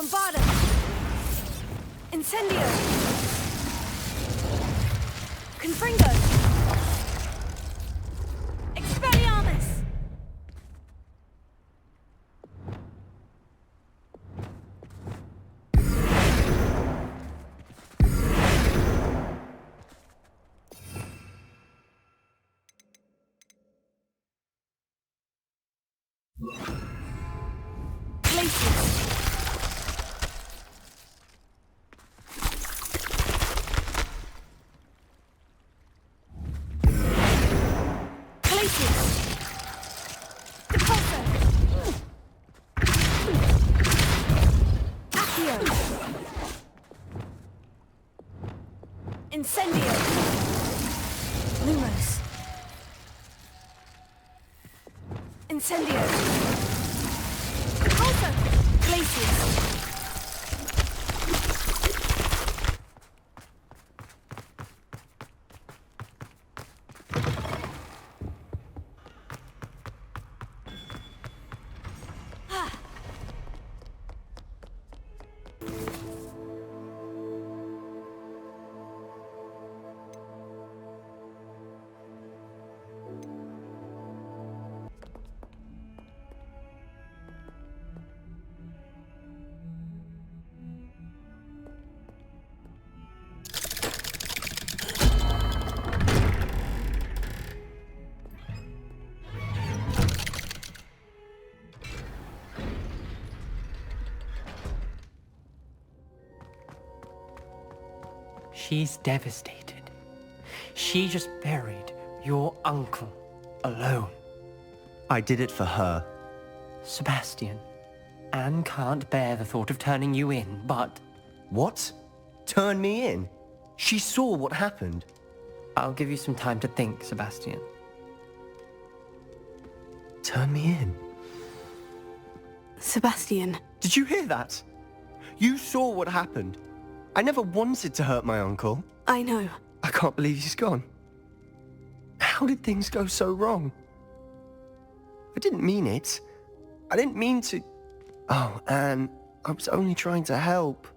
Bombarda! Incendio! Confringo! Expelliarmus! Incendio! Lumos! Incendio! Repulsor! Glacius! She's devastated. She just buried your uncle alone. I did it for her. Sebastian, Anne can't bear the thought of turning you in, but... What? Turn me in? She saw what happened. I'll give you some time to think, Sebastian. Turn me in? Sebastian. Did you hear that? You saw what happened. I never wanted to hurt my uncle. I know. I can't believe he's gone. How did things go so wrong? I didn't mean it. I didn't mean to... Oh, Anne, I was only trying to help.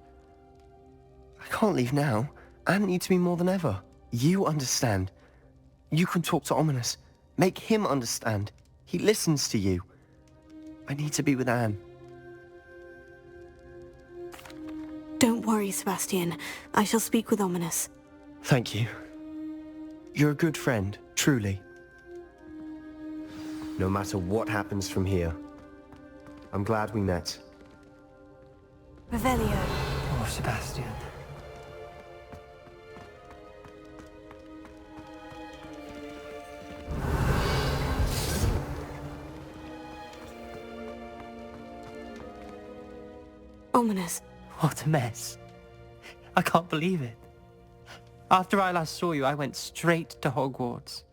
I can't leave now. Anne needs me more than ever. You understand. You can talk to Ominous. Make him understand. He listens to you. I need to be with Anne. Don't worry, Sebastian. I shall speak with Ominous. Thank you. You're a good friend, truly. No matter what happens from here, I'm glad we met. Revelio. Poor Sebastian. Ominous. What a mess. I can't believe it. After I last saw you, I went straight to Hogwarts.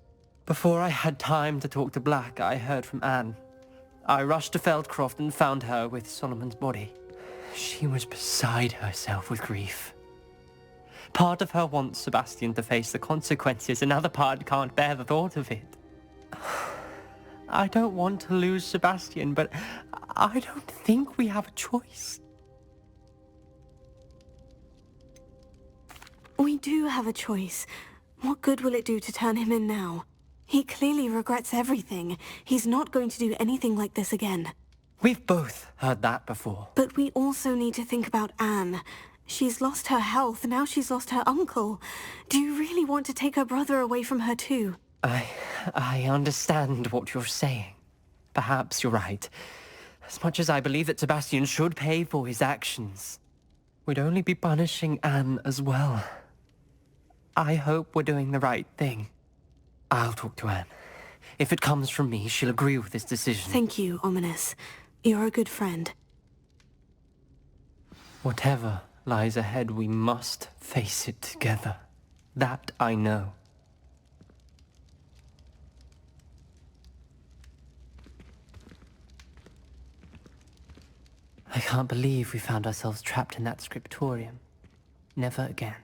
Before I had time to talk to Black, I heard from Anne. I rushed to Feldcroft and found her with Solomon's body. She was beside herself with grief. Part of her wants Sebastian to face the consequences, another part can't bear the thought of it. I don't want to lose Sebastian, but I don't think we have a choice. We do have a choice. What good will it do to turn him in now? He clearly regrets everything. He's not going to do anything like this again. We've both heard that before. But we also need to think about Anne. She's lost her health, now she's lost her uncle. Do you really want to take her brother away from her too? I understand what you're saying. Perhaps you're right. As much as I believe that Sebastian should pay for his actions, we'd only be punishing Anne as well. I hope we're doing the right thing. I'll talk to Anne. If it comes from me, she'll agree with this decision. Thank you, Ominous. You're a good friend. Whatever lies ahead, we must face it together. That I know. I can't believe we found ourselves trapped in that scriptorium. Never again.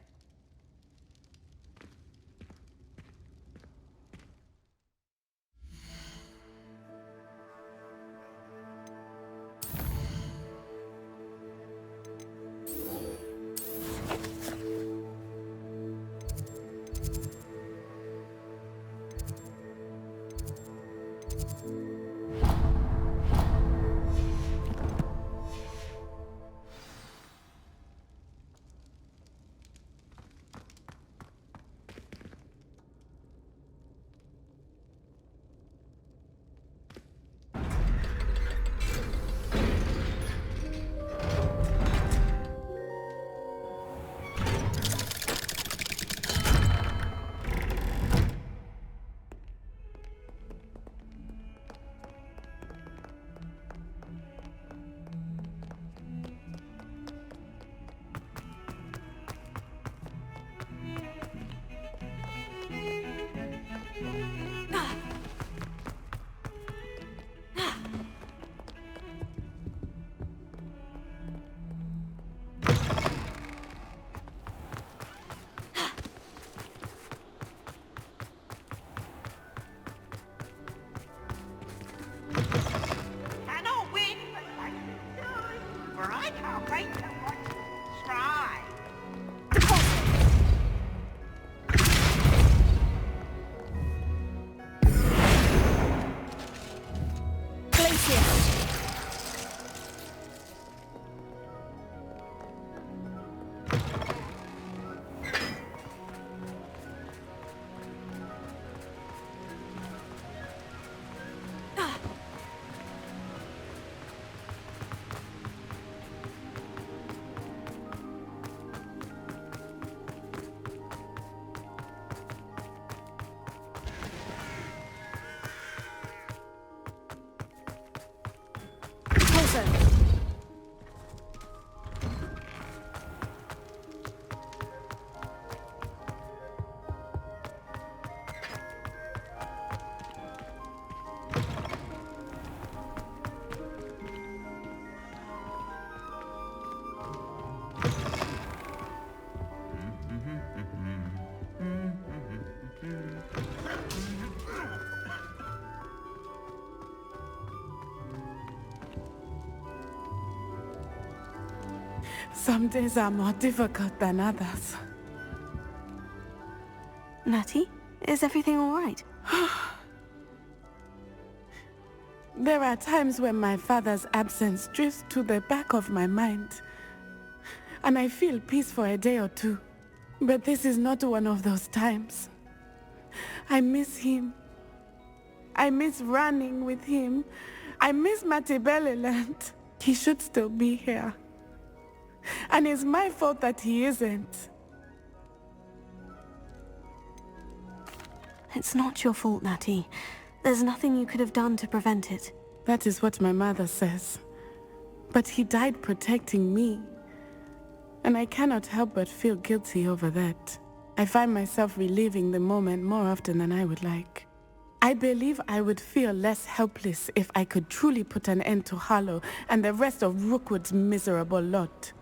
Some days are more difficult than others. Natty, is everything all right? There are times when my father's absence drifts to the back of my mind, and I feel peace for a day or two. But this is not one of those times. I miss him. I miss running with him. I miss Matebeleland. He should still be here. And it's my fault that he isn't. It's not your fault, Natty. There's nothing you could have done to prevent it. That is what my mother says. But he died protecting me. And I cannot help but feel guilty over that. I find myself reliving the moment more often than I would like. I believe I would feel less helpless if I could truly put an end to Harlow and the rest of Rookwood's miserable lot.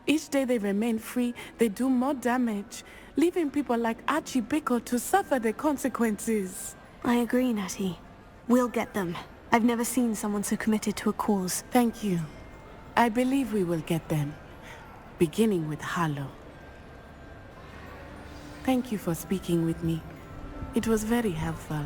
Each day they remain free, they do more damage, leaving people like Archie Bickle to suffer the consequences. I agree, Natty. We'll get them. I've never seen someone so committed to a cause. Thank you. I believe we will get them, beginning with Harlow. Thank you for speaking with me. It was very helpful.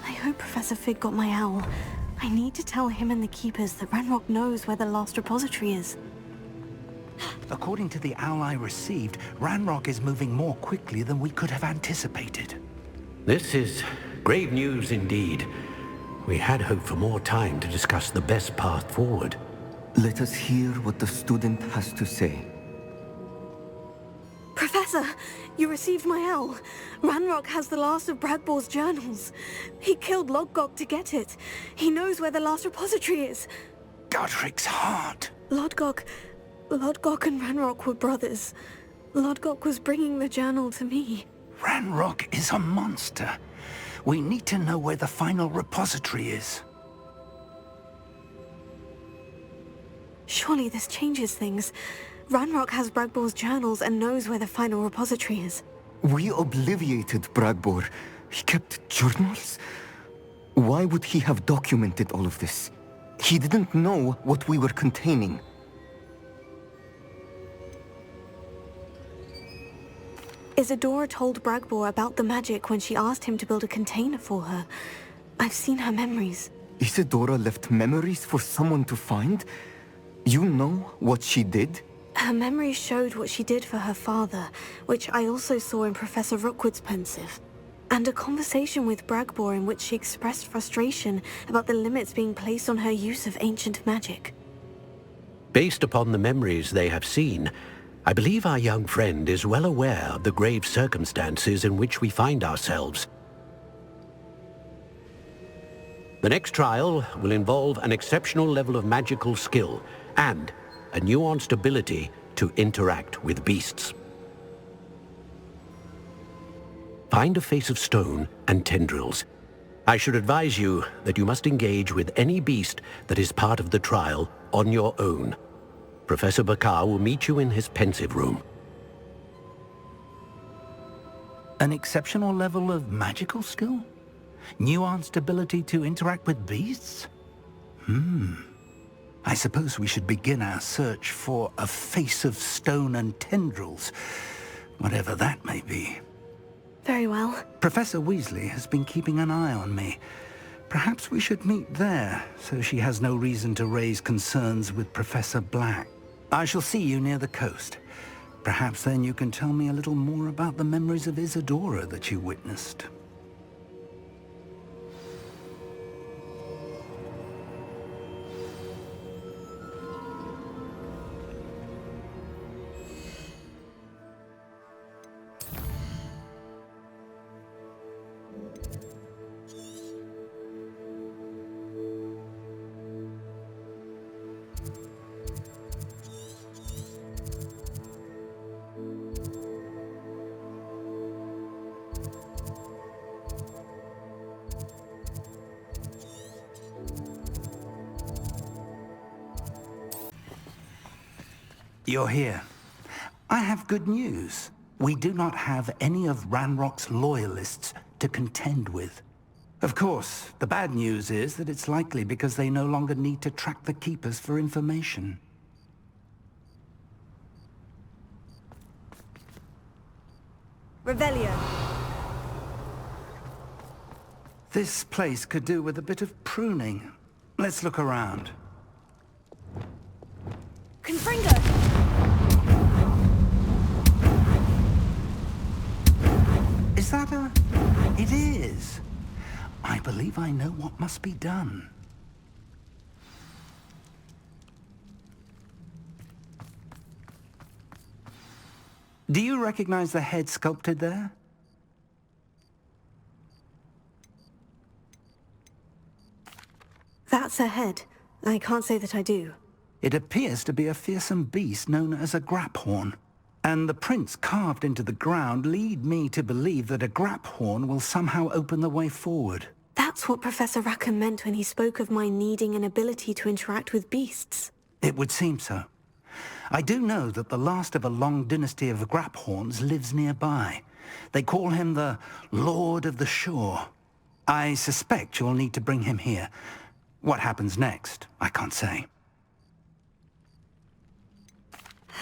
I hope Professor Fig got my owl. I need to tell him and the Keepers that Ranrock knows where the last repository is. According to the owl I received, Ranrock is moving more quickly than we could have anticipated. This is grave news indeed. We had hoped for more time to discuss the best path forward. Let us hear what the student has to say. Professor, you received my owl. Ranrock has the last of Bragbor's journals. He killed Lodgok to get it. He knows where the last repository is. Godric's heart. Lodgok and Ranrock were brothers. Lodgok was bringing the journal to me. Ranrock is a monster. We need to know where the final repository is. Surely this changes things. Ranrock has Bragbor's journals and knows where the final repository is. We obliviated Bragbor. He kept journals? Why would he have documented all of this? He didn't know what we were containing. Isadora told Bragbor about the magic when she asked him to build a container for her. I've seen her memories. Isadora left memories for someone to find? You know what she did? Her memories showed what she did for her father, which I also saw in Professor Rookwood's pensive. And a conversation with Bragbor in which she expressed frustration about the limits being placed on her use of ancient magic. Based upon the memories they have seen, I believe our young friend is well aware of the grave circumstances in which we find ourselves. The next trial will involve an exceptional level of magical skill and a nuanced ability to interact with beasts. Find a face of stone and tendrils. I should advise you that you must engage with any beast that is part of the trial on your own. Professor Bakar will meet you in his pensive room. An exceptional level of magical skill? Nuanced ability to interact with beasts? I suppose we should begin our search for a face of stone and tendrils, whatever that may be. Very well. Professor Weasley has been keeping an eye on me. Perhaps we should meet there, so she has no reason to raise concerns with Professor Black. I shall see you near the coast. Perhaps then you can tell me a little more about the memories of Isadora that you witnessed. You're here. I have good news. We do not have any of Ranrock's loyalists to contend with. Of course, the bad news is that it's likely because they no longer need to track the Keepers for information. Revelio. This place could do with a bit of pruning. Let's look around. Confringo! Is that a... It is. I believe I know what must be done. Do you recognize the head sculpted there? That's a head. I can't say that I do. It appears to be a fearsome beast known as a graphorn. And the prints carved into the ground lead me to believe that a graphorn will somehow open the way forward. That's what Professor Rackham meant when he spoke of my needing an ability to interact with beasts. It would seem so. I do know that the last of a long dynasty of graphorns lives nearby. They call him the Lord of the Shore. I suspect you'll need to bring him here. What happens next, I can't say.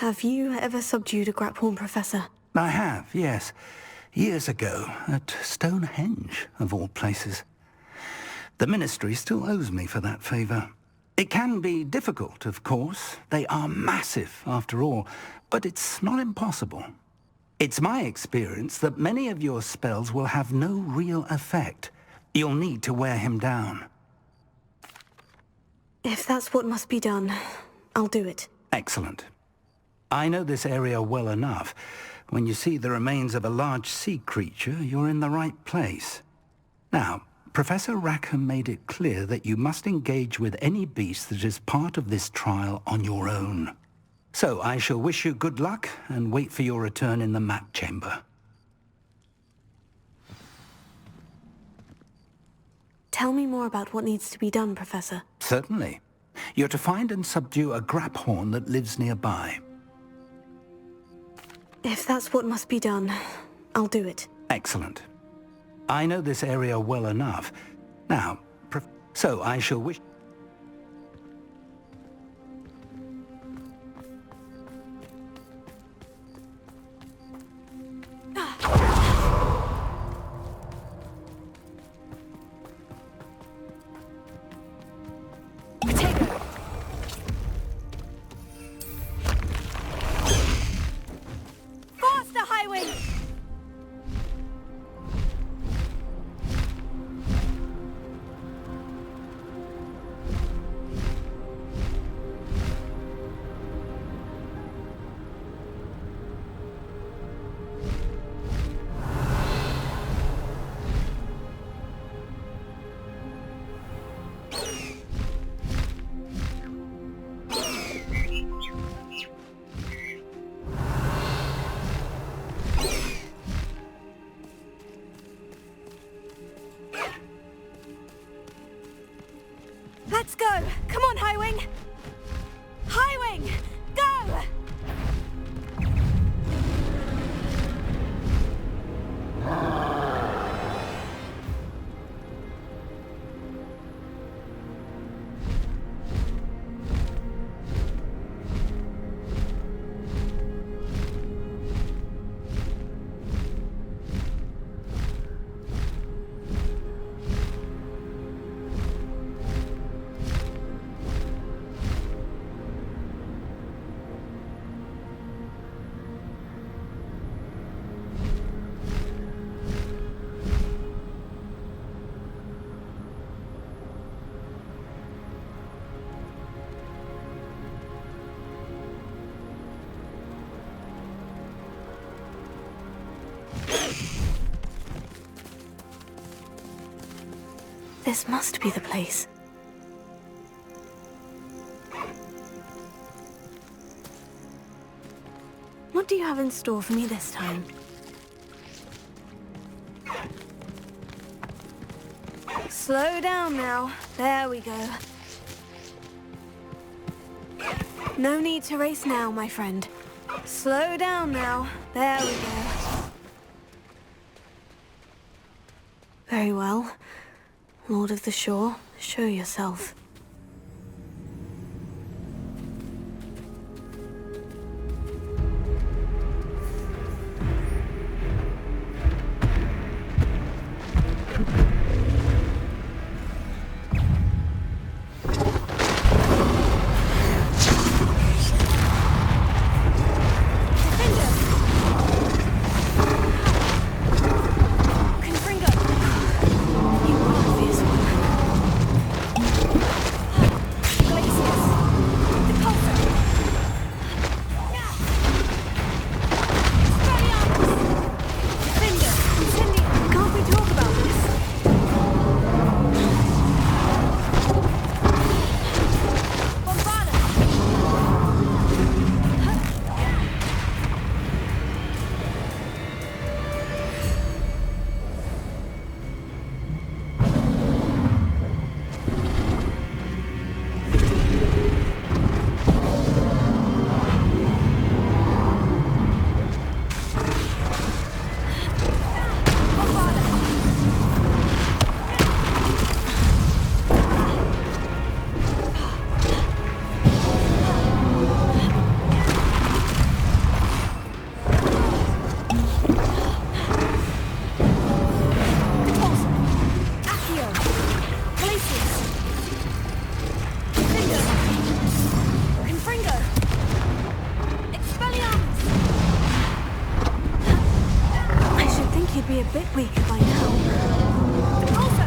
Have you ever subdued a graphorn, Professor? I have, yes. Years ago, at Stonehenge, of all places. The Ministry still owes me for that favor. It can be difficult, of course. They are massive, after all, but it's not impossible. It's my experience that many of your spells will have no real effect. You'll need to wear him down. If that's what must be done, I'll do it. Excellent. I know this area well enough. When you see the remains of a large sea creature, you're in the right place. Now, Professor Rackham made it clear that you must engage with any beast that is part of this trial on your own. So I shall wish you good luck and wait for your return in the map chamber. Tell me more about what needs to be done, Professor. Certainly. You're to find and subdue a graphorn that lives nearby. If that's what must be done, I'll do it. Excellent. I know this area well enough. Now, so I shall wish... Let's go! Come on, Highwing! Highwing! Go! This must be the place. What do you have in store for me this time? Slow down now. There we go. No need to race now, my friend. Slow down now. There we go. Very well. Lord of the Shore, show yourself. Be a bit weaker by now. Also,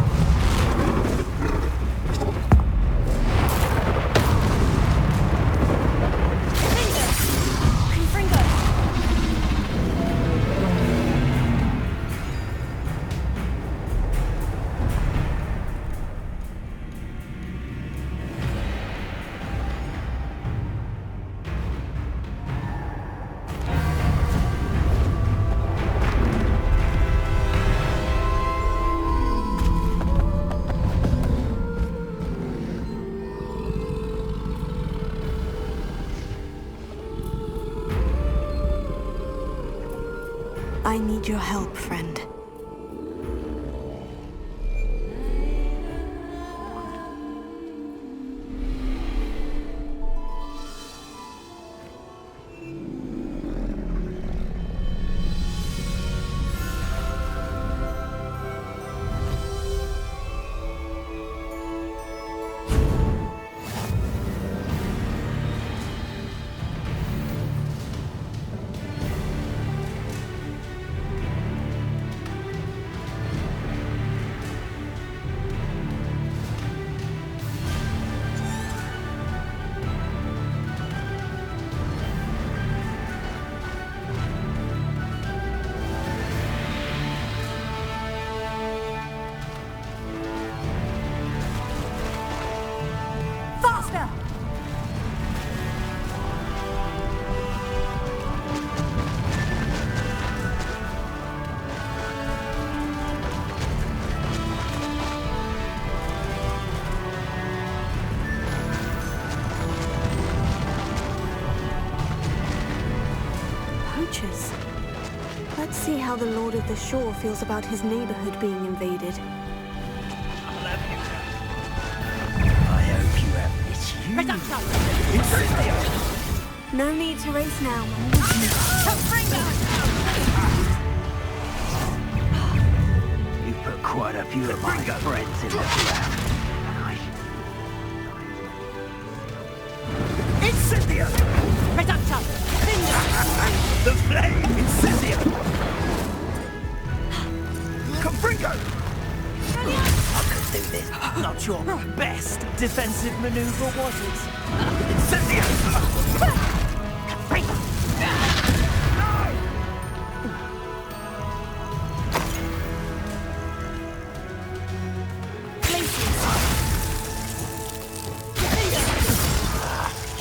I need your help, friend. Let's see how the Lord of the Shore feels about his neighborhood being invaded. I hope you have this. No need to race now. You put quite a few of my friends in the ground. Incendio! The flame! Incendio! Confringo! I could do this. Not your best defensive maneuver, was it? Incendio!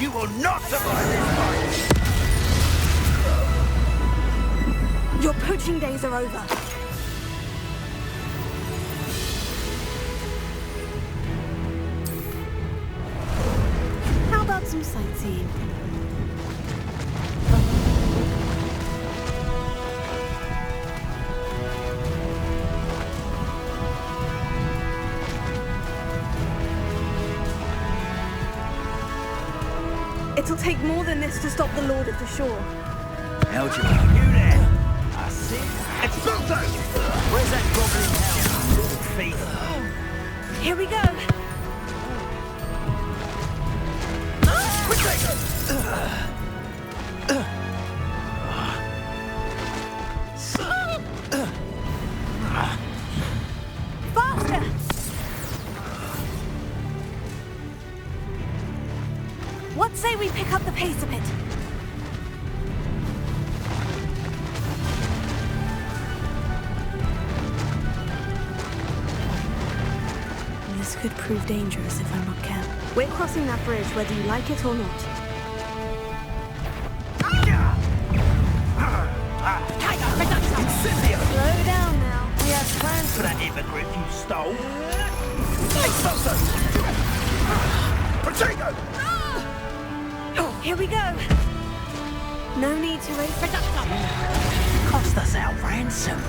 You will not survive this fight! Your poaching days are over. How about some sightseeing. It'll take more than this to stop the Lord of the Shore. How'd you like you there? I see. Expulso! Where's that goblin hell? Little thief. Here we go. Faster! What say we pick up the pace a bit? This could prove dangerous if I'm not careful. We're crossing that bridge whether you like it or not. Slow down now. We have plans For that hippogriff you stole. Expulso! Protego! Here we go. No need to raise production. Cost us our ransom.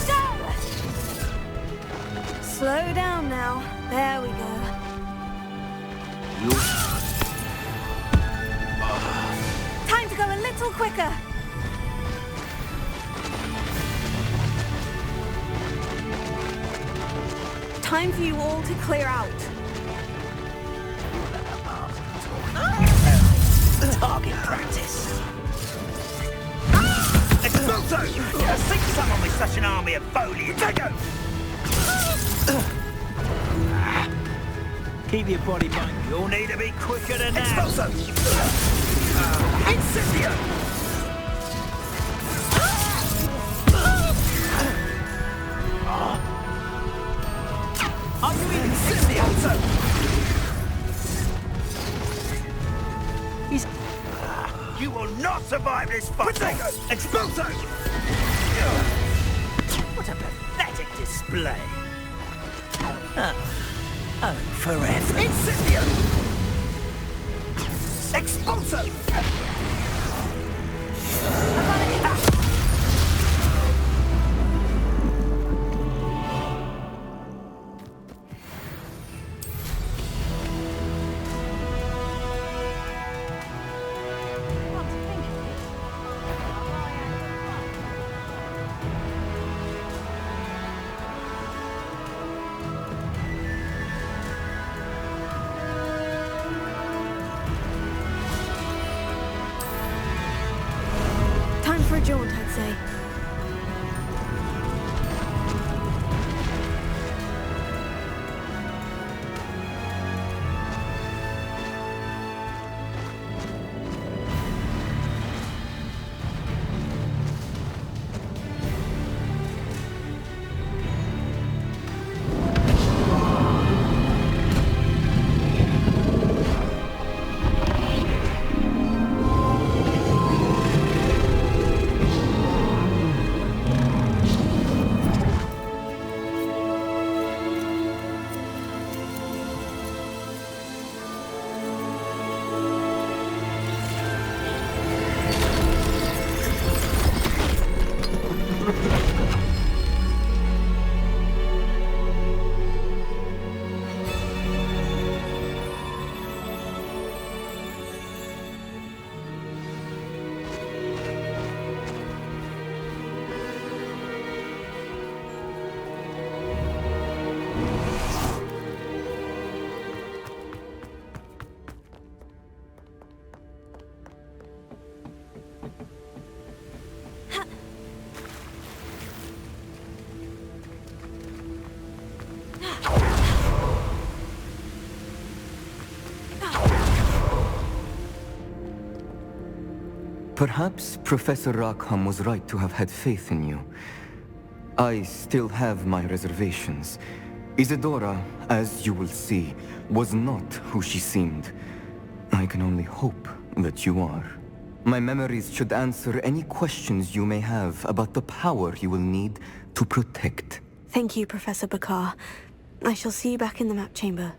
Go! Slow down now. There we go. Time to go a little quicker. Time for you all to clear out. Target practice. Expulso! Yeah, sink someone with such an army of foliage. Protego! Keep your body back. You'll need to be quicker than that. Expulso! Incendio! Are you even Incendio! You will not survive this fight! Protego! Expulso! What a pathetic display! Oh, forever. Incendio! Expulso! Time for a jaunt, I'd say. Perhaps Professor Rackham was right to have had faith in you. I still have my reservations. Isadora, as you will see, was not who she seemed. I can only hope that you are. My memories should answer any questions you may have about the power you will need to protect. Thank you, Professor Bakar. I shall see you back in the map chamber.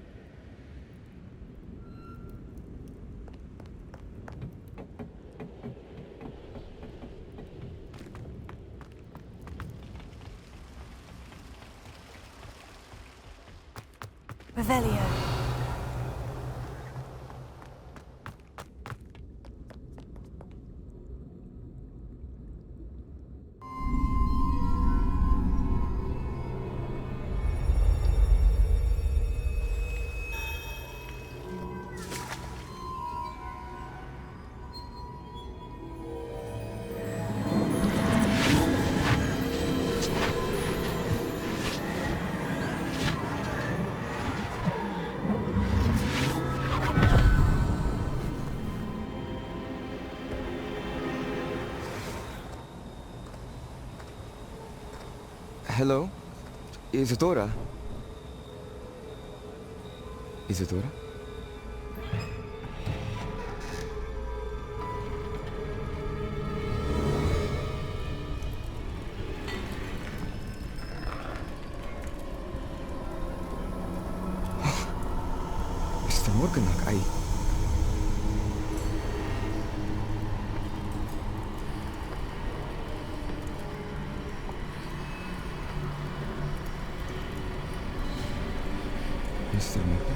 Revelio. Hello? Isadora? Isadora? Mr. Morganach, Mr. Morgan?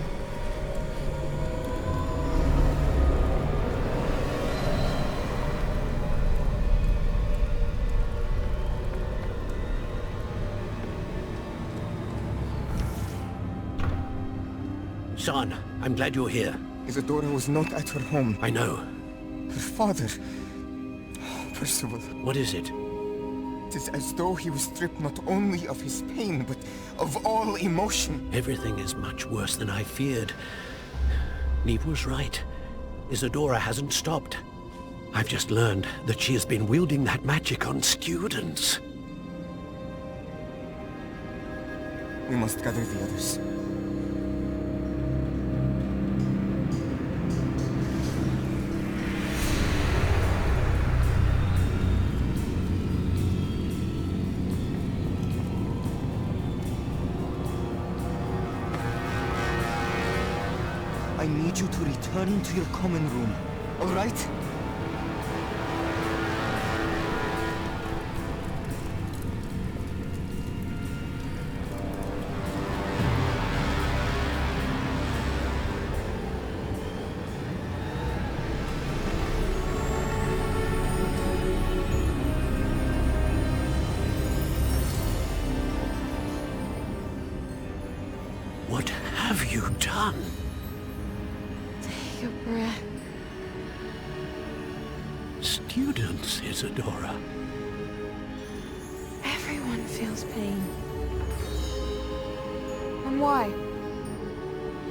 Son, I'm glad you're here. Isadora was not at her home. I know. Her father... Percival. What is it? It is as though he was stripped not only of his pain, but of all emotion. Everything is much worse than I feared. Neve was right. Isadora hasn't stopped. I've just learned that she has been wielding that magic on students. We must gather the others. I need you to return to your common room, all right? What have you done? Take a breath. Students, Isadora. Everyone feels pain. And why?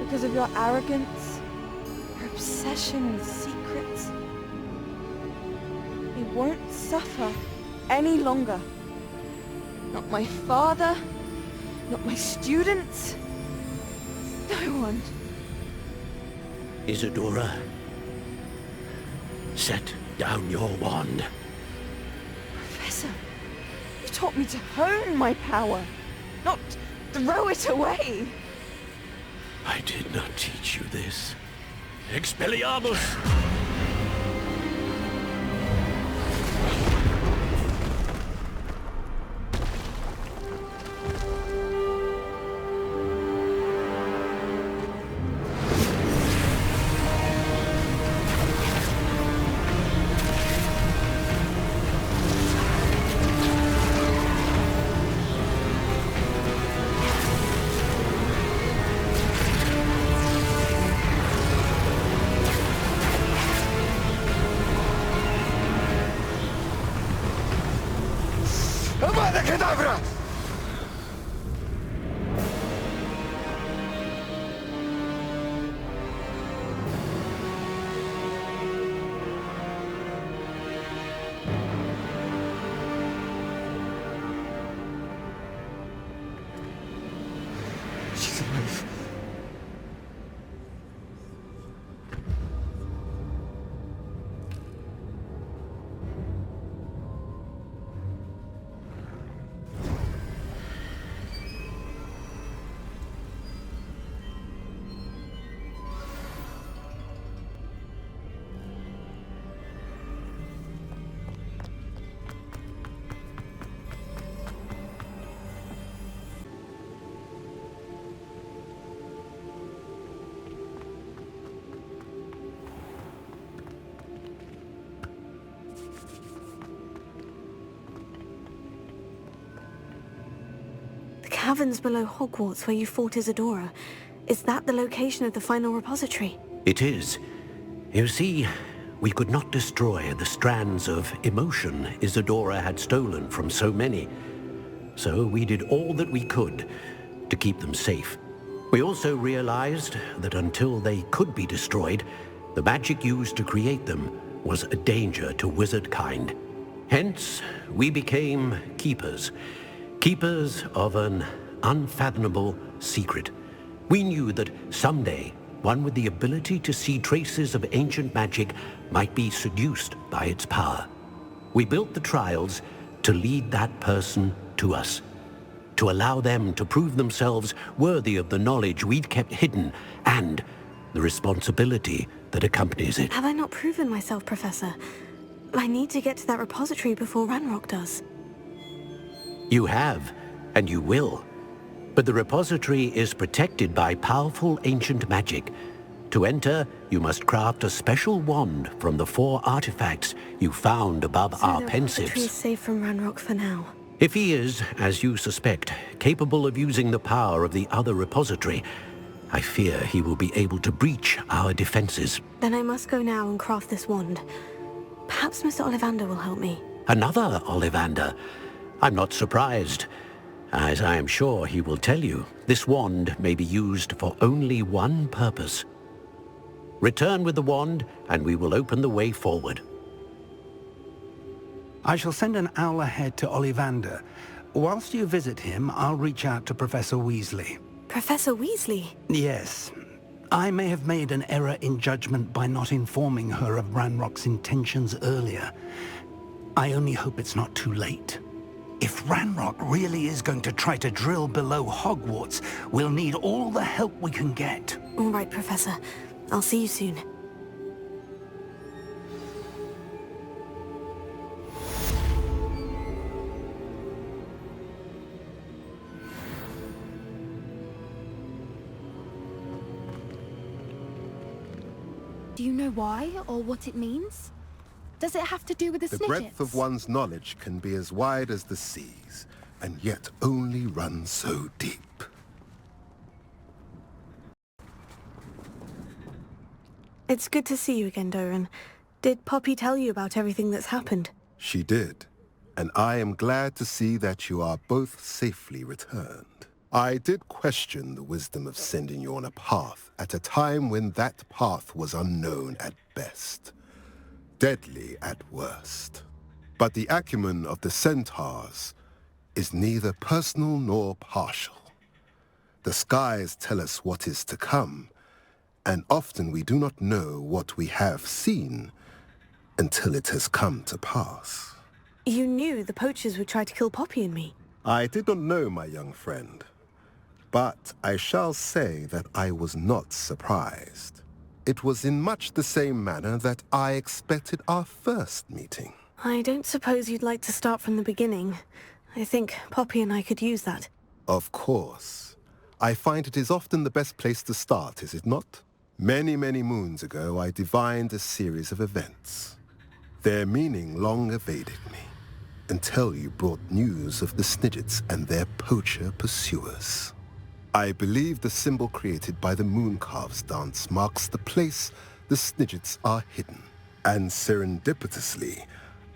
Because of your arrogance? Your obsession with secrets? We won't suffer any longer. Not my father, not my students, no one. Isadora, set down your wand. Professor, you taught me to hone my power, not throw it away. I did not teach you this. Expelliarmus! caverns below Hogwarts where you fought Isadora. Is that the location of the final repository? It is. You see, we could not destroy the strands of emotion Isadora had stolen from so many. So we did all that we could to keep them safe. We also realized that until they could be destroyed, the magic used to create them was a danger to wizard kind. Hence, we became keepers. Keepers of an unfathomable secret. We knew that someday, one with the ability to see traces of ancient magic might be seduced by its power. We built the trials to lead that person to us, to allow them to prove themselves worthy of the knowledge we'd kept hidden and the responsibility that accompanies it. Have I not proven myself, Professor? I need to get to that repository before Ranrock does. You have, and you will. But the repository is protected by powerful ancient magic. To enter, you must craft a special wand from the 4 artifacts you found above our The pensieves. repository is safe from Ranrock for now. If he is, as you suspect, capable of using the power of the other repository, I fear he will be able to breach our defenses. Then I must go now and craft this wand. Perhaps Mr. Ollivander will help me. Another Ollivander? I'm not surprised. As I am sure he will tell you, this wand may be used for only one purpose. Return with the wand, and we will open the way forward. I shall send an owl ahead to Ollivander. Whilst you visit him, I'll reach out to Professor Weasley. Professor Weasley? Yes. I may have made an error in judgment by not informing her of Ranrock's intentions earlier. I only hope it's not too late. If Ranrock really is going to try to drill below Hogwarts, we'll need all the help we can get. All right, Professor. I'll see you soon. Do you know why, or what it means? Does it have to do with the The snitches? breadth of one's knowledge can be as wide as the seas, and yet only run so deep. It's good to see you again, Doran. Did Poppy tell you about everything that's happened? She did, and I am glad to see that you are both safely returned. I did question the wisdom of sending you on a path at a time when that path was unknown at best, deadly at worst. But the acumen of the centaurs is neither personal nor partial. The skies tell us what is to come, and often we do not know what we have seen until it has come to pass. You knew the poachers would try to kill Poppy and me. I did not know, my young friend, but I shall say that I was not surprised. It was in much the same manner that I expected our first meeting. I don't suppose you'd like to start from the beginning. I think Poppy and I could use that. Of course. I find it is often the best place to start, is it not? Many, many moons ago, I divined a series of events. Their meaning long evaded me, until you brought news of the Snidgets and their poacher pursuers. I believe the symbol created by the Mooncalves dance marks the place the Snidgets are hidden. And serendipitously,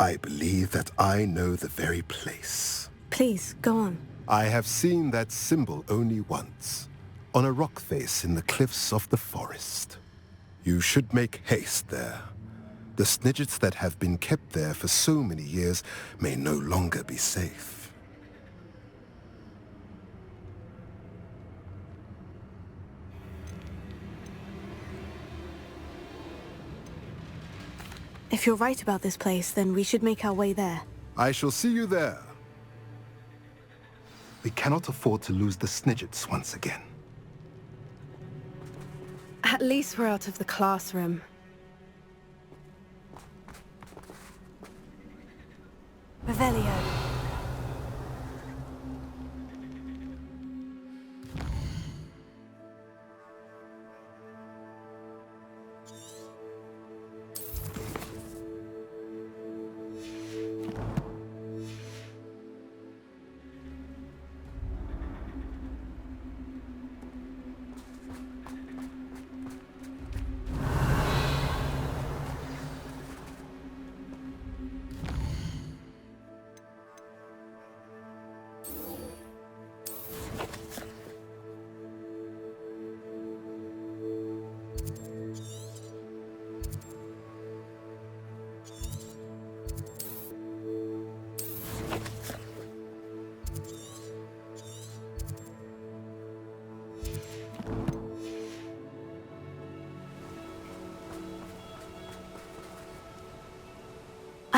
I believe that I know the very place. Please, go on. I have seen that symbol only once, on a rock face in the cliffs of the forest. You should make haste there. The Snidgets that have been kept there for so many years may no longer be safe. If you're right about this place, then we should make our way there. I shall see you there. We cannot afford to lose the Snidgets once again. At least we're out of the classroom. Revelio.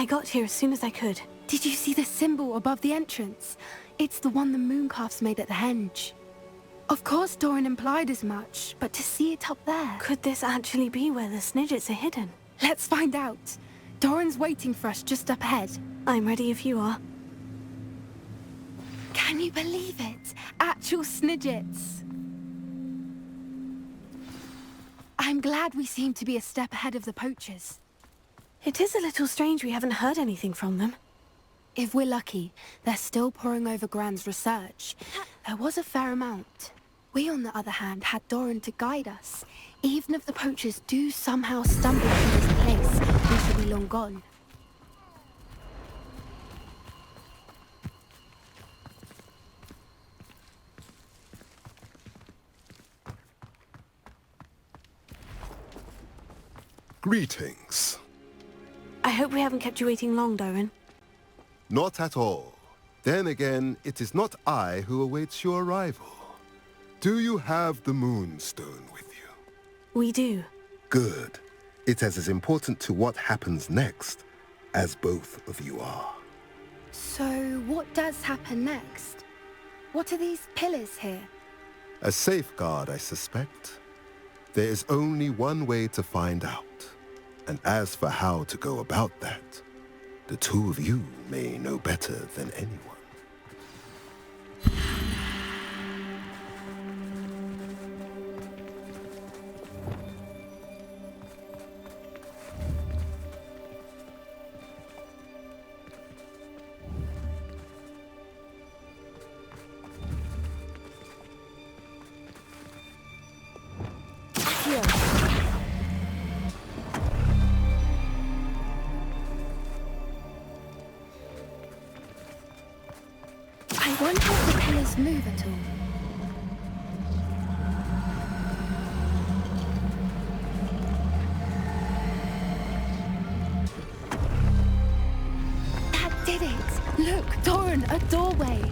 I got here as soon as I could. Did you see the symbol above the entrance? It's the one the mooncalfs made at the henge. Of course Doran implied as much, but to see it up there... Could this actually be where the Snidgets are hidden? Let's find out. Doran's waiting for us just up ahead. I'm ready if you are. Can you believe it? Actual Snidgets. I'm glad we seem to be a step ahead of the poachers. It is a little strange we haven't heard anything from them. If we're lucky, they're still poring over Gran's research. There was a fair amount. We, on the other hand, had Doran to guide us. Even if the poachers do somehow stumble into this place, we should be long gone. Greetings. I hope we haven't kept you waiting long, Doran. Not at all. Then again, it is not I who awaits your arrival. Do you have the Moonstone with you? We do. Good. It is as important to what happens next as both of you are. So, what does happen next? What are these pillars here? A safeguard, I suspect. There is only one way to find out. And as for how to go about that, the two of you may know better than anyone. I wonder if the pillars move at all. That did it! Look, Doran, a doorway!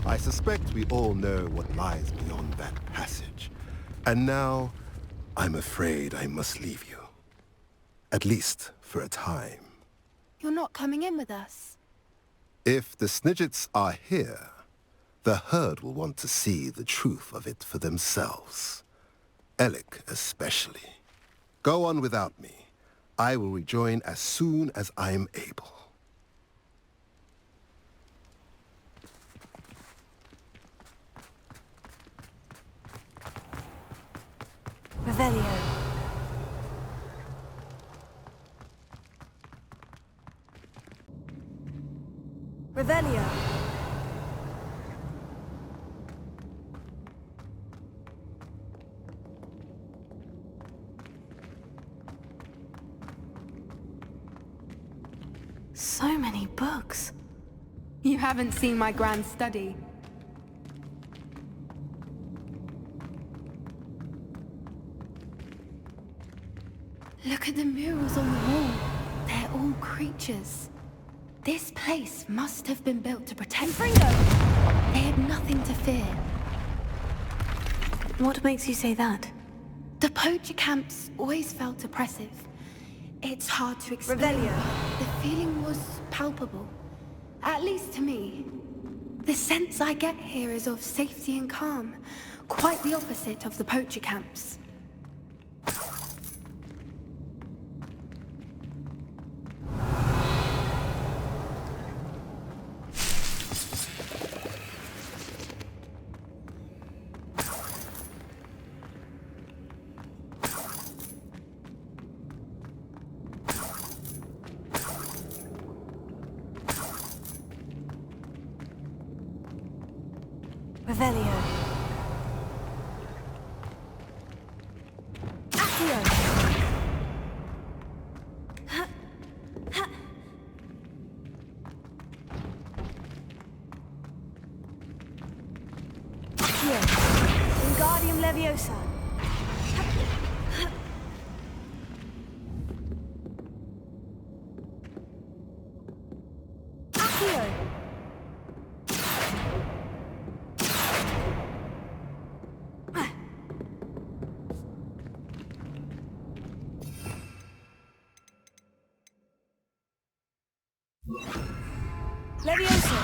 I suspect we all know what lies beyond that passage. And now, I'm afraid I must leave you. At least for a time. You're not coming in with us. If the Snidgets are here, the herd will want to see the truth of it for themselves. Alec especially. Go on without me. I will rejoin as soon as I am able. Revelio. Revelio. So many books. You haven't seen my grand study. Look at the murals on the wall. They're all creatures. This place must have been built to protect Fringo. They had nothing to fear. What makes you say that? The poacher camps always felt oppressive. It's hard to explain. Revelio. The feeling was palpable. At least to me. The sense I get here is of safety and calm. Quite the opposite of the poacher camps. Revelio. Accio. Accio. Wingardium Leviosa. Leviosa!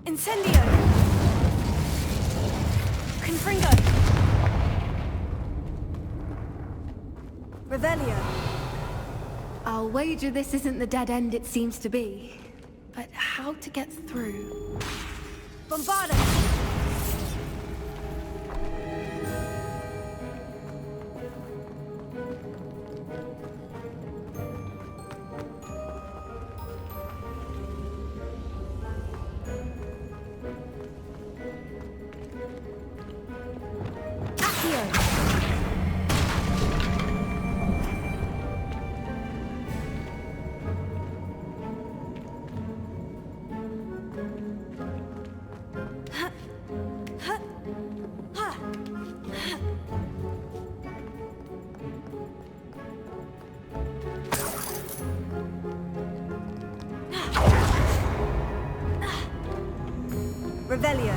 Incendio! Confringo! Revelio! I'll wager this isn't the dead end it seems to be. But how to get through? Bombarda! Revelio.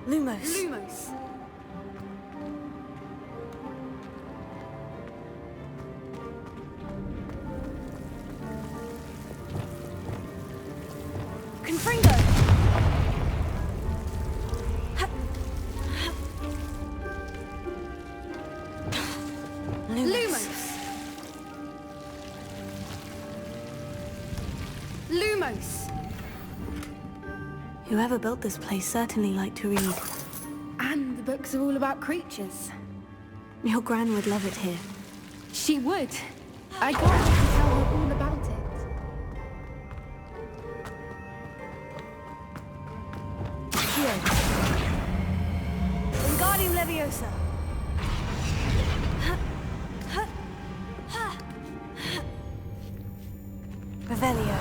Lumos. Confringo. Lumos. Whoever built this place certainly liked to read. And the books are all about creatures. Your Gran would love it here. She would. I can't wait to tell her all about it. Here. Wingardium Leviosa. Revelio.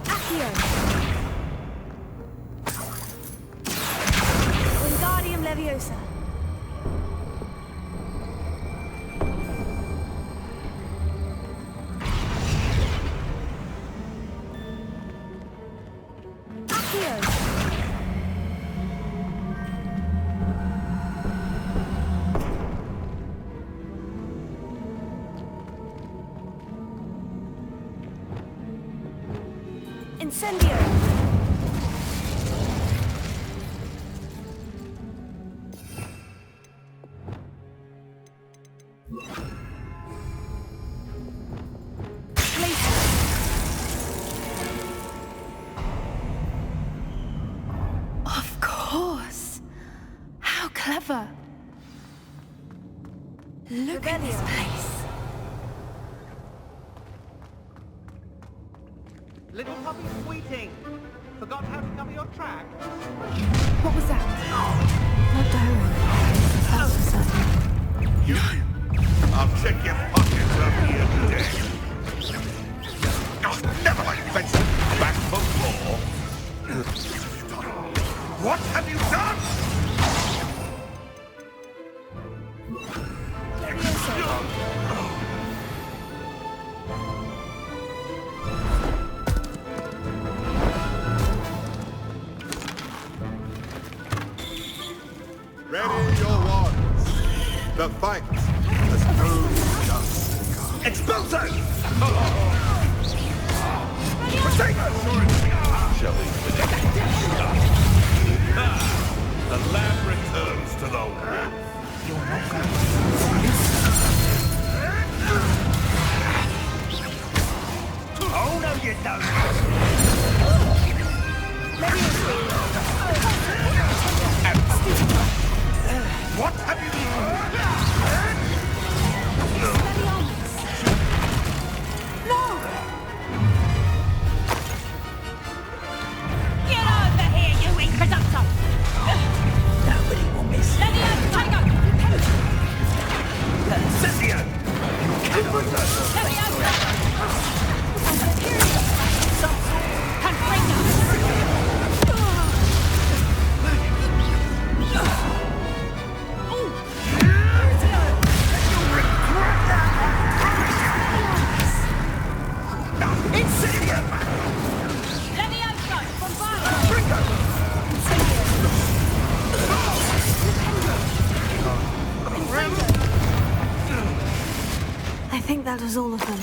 Accio. Wingardium Leviosa. Incendio! Of course! How clever! Look at this place! Little puppy squeating. Forgot how to cover your track? What was that? Not Darwin. That's for certain. You. I'll check your pockets up here today. Oh, never mind, Benson. Back for more. What have you done? Ready your wands. The fight has grown just. Expulso! Shall we finish? The lamb returns to the wolf. You're not going to... Oh, no, you don't! What have you done? No! Get over here, you inquisitor! Nobody will miss. Leviosa, Tiger! think that was all of them.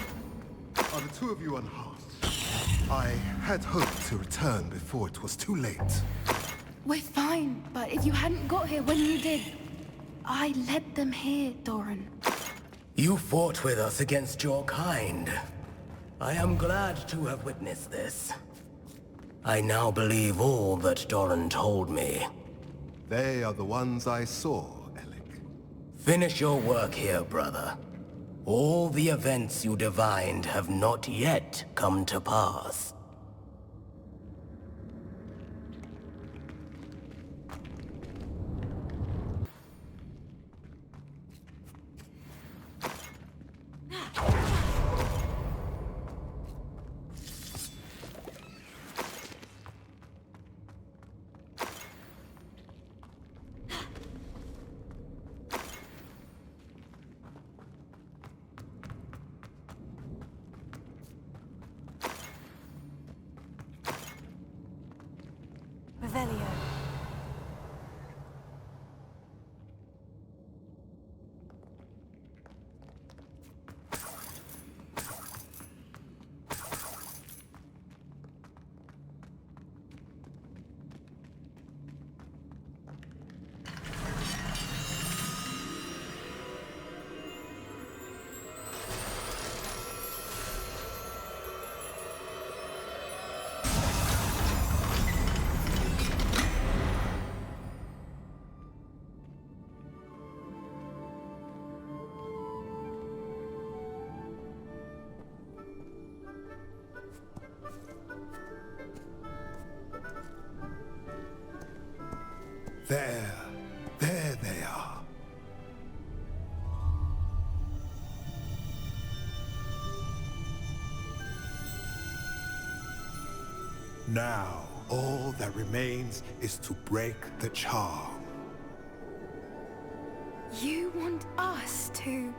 Are the two of you unharmed? I had hoped to return before it was too late. We're fine, but if you hadn't got here when you did, I led them here, Doran. You fought with us against your kind. I am glad to have witnessed this. I now believe all that Doran told me. They are the ones I saw, Alec. Finish your work here, brother. All the events you divined have not yet come to pass. Revelio. There they are. Now, all that remains is to break the charm. You want us to...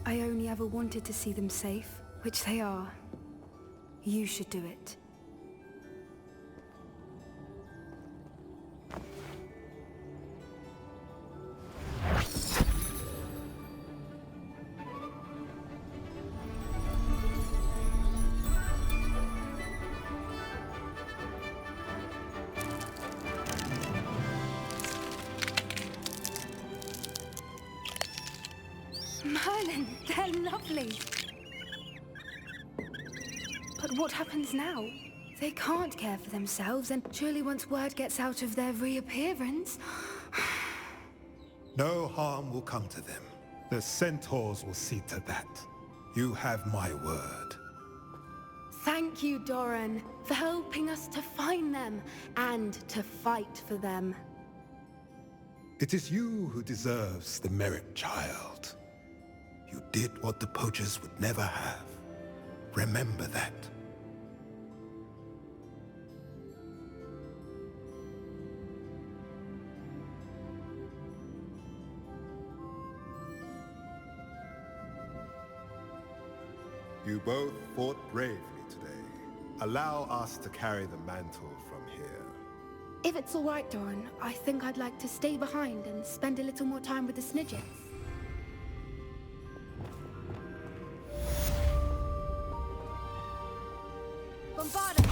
I only ever wanted to see them safe, which they are. You should do it. Merlin, they're lovely. But what happens now? They can't care for themselves, and surely once word gets out of their reappearance... No harm will come to them. The centaurs will see to that. You have my word. Thank you, Doran, for helping us to find them and to fight for them. It is you who deserves the merit, child. You did what the poachers would never have. Remember that. You both fought bravely today. Allow us to carry the mantle from here. If it's all right, Doran, I think I'd like to stay behind and spend a little more time with the Snidgets. Bombarda!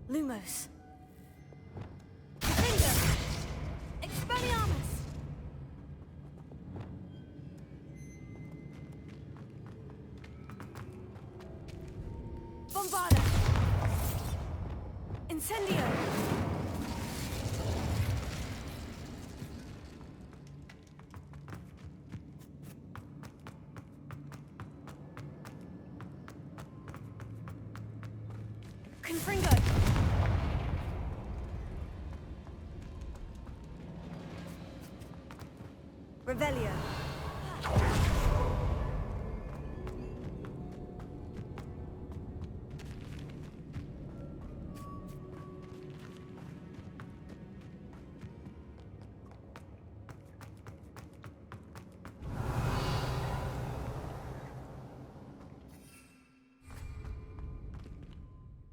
Lumos. Expelliarmus! Bombarda! Incendio! Confringo! Revelio!